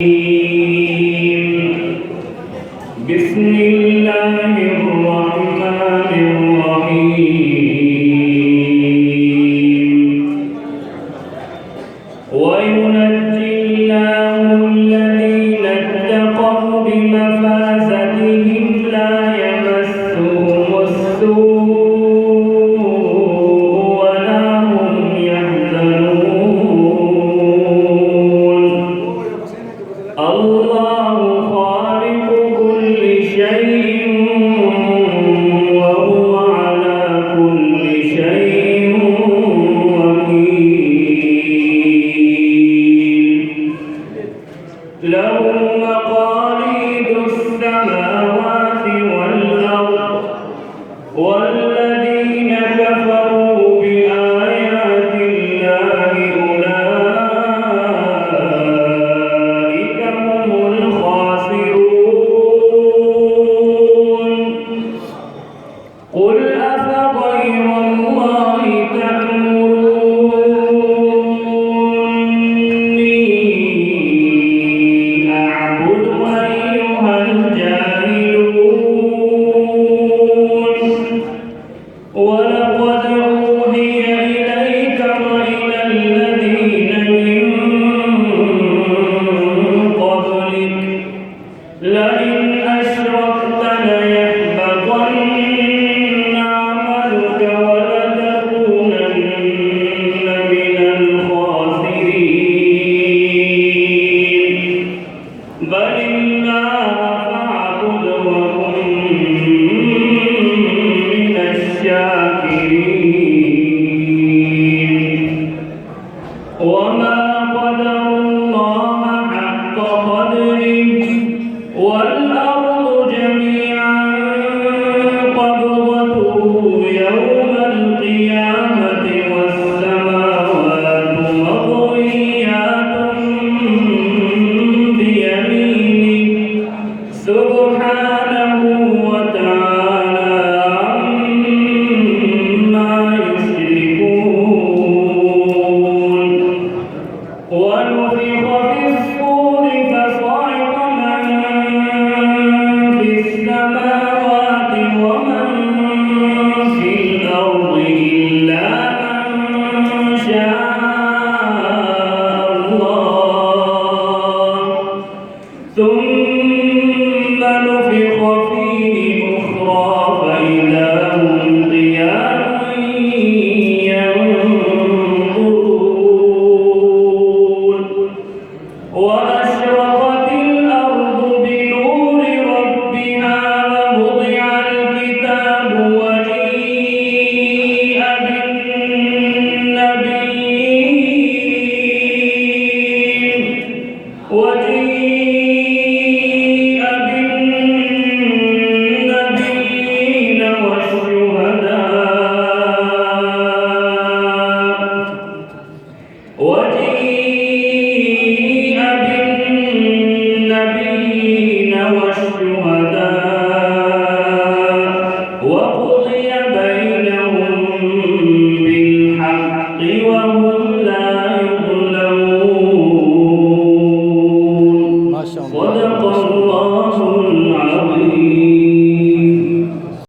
بسم الله الرحمن الرحيم وينجي الله الذين اتقوا بمفازتهم لا يمسهم السوء ولا هم يحزنون الله خالق كل شيء وهو على كل شيء وكيل له مقاليد السماوات والأرض والذين كفروا بآيات الله أولئك هم الخاسرون قل أفغير الله تأمروني أعبد أيها الجاهلون ولقد أوحي إليك وإلى الذين من قبلك لئن أشركت ليحبطن عملك ولتكونن من الخاسرين بل الله فاعبد وكن من الشاكرين وما قدر الله حق قدره والأرض جميعا قبضته يوم القيامة والسماوات مطويات بيمينه سبحانه وتعالى عما يشركون ونفخ في الصور فصعق من في السماوات ومن في الأرض إلا من شاء الله ثم